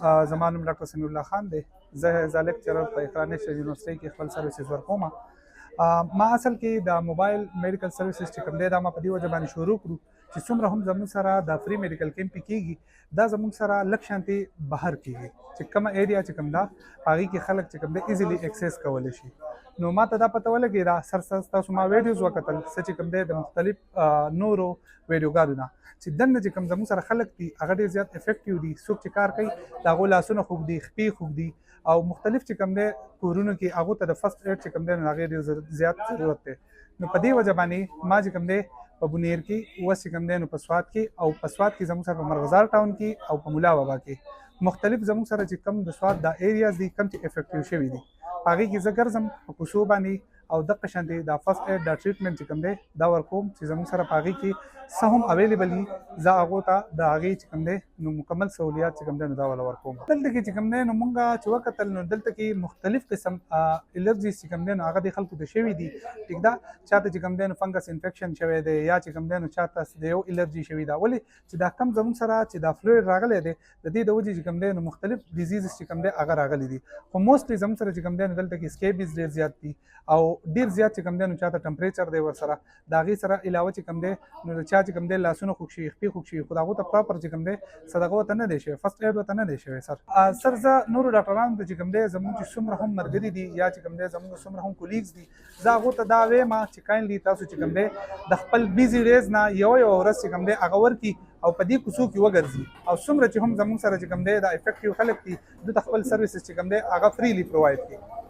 زما نوم ډاکټر سمیع الله خان دی. زه ایز ا لیکچرر په اقرا نیشنل یونیورسټۍ کې خپل سروسز ورکوم. ما اصل کې د موبایل میډیکل سروسز چې کوم دی دا ما په دې وجه باندې شروع کړو چې څومره هم زموږ سره د فری میډیکل کیمپ کېږي دا زموږ سره لږ شانتي بهر کېږي چې کومه ایریا چې کوم ده هغې کې خلک چې کوم دی ایزیلی اکسس کولی شي. نو ما ته دا پته ولګېده سر تاسو ما ویډیوز وکتل څه چې کوم دی د مختلف نورو ویډیوګانو نه چې دننه چې کوم زموږ سره خلک دي هغه ډېر زیات افیکټیو دي. څوک چې کار کوي د هغو لاسونه خوږ دي، خپې خوږ دي او مختلف چې کوم دی کورونو کې هغو ته د فرسټ ایډ چې کوم دی نو هغې ډېر زیات ضرورت دی. نو په دې وجه باندې ما چې کوم دی په بونیر کې اوس چې کوم دی نو په سوات کې او په سوات کې زموږ سره په مرغزار ټاون کې او په ملا بابا کې مختلف زموږ سره چې کوم د سوات دا ایریاز دي کوم چې افیکټیو شوي دي هغې کې زه ګرځم په کوڅو باندې او دغه شانتې دا فرسټ ایډ دا ټریټمنټ چې کوم دی دا ورکوم چې زموږ سره په هغې کې څه هم اویلیبل وي زه هغو ته د هغې چې کوم دی نو مکمل سہولیات چې کوم دی نو دا والا ورکوم. دلته کې چې کوم دی نو مونږ چې وکتل نو دلته کې مختلف قسم الرجیز چې کوم دی نو هغه د خلکو ته شوي دي. ټیک ده، چاته چې کوم دی نو فنګس انفیکشن شوی دی یا چې کوم دی نو چاته د یو الرجي شوي ده. ولې چې دا کم زموږ سره چې دا فلویډ راغلی دی د دې د وجې چې کوم دی نو مختلف ډیزیزز چې کوم دی هغه راغلي دي. خو موسټلی زموږ سره چې کوم دی نو دلته کې سکیبیز ډېر زیات دي او ډېر زیات چې کوم دی نو چاته ټمپریچر دی ورسره د هغې سره علاوه چې کوم دی نو د چا چې کوم دی لاسونه خوږ شي، خپې خوږ شي، خو د هغو ته پراپر چې کوم دی صدقه ورته نه دی شوی، فرسټ ایډ ورته نه دی شوی. سر زه نورو ډاکټرانو ته چې کوم دی زموږ چې څومره هم ملګري دي یا چې کوم دی زموږ څومره هم کولیګز دي زه هغو ته دا وایم چې کاینلی تاسو چې کوم دی د خپل بیزي ډیز نه یوه ورځ چې کوم دی هغه ورکړي او په دې کوڅو کې وګرځي او څومره چې هم زموږ سره چې کوم دی دا افیکټیو خلک دي دوی ته خپل سروسز چې کوم دی هغه فریلی پرووایډ کړي.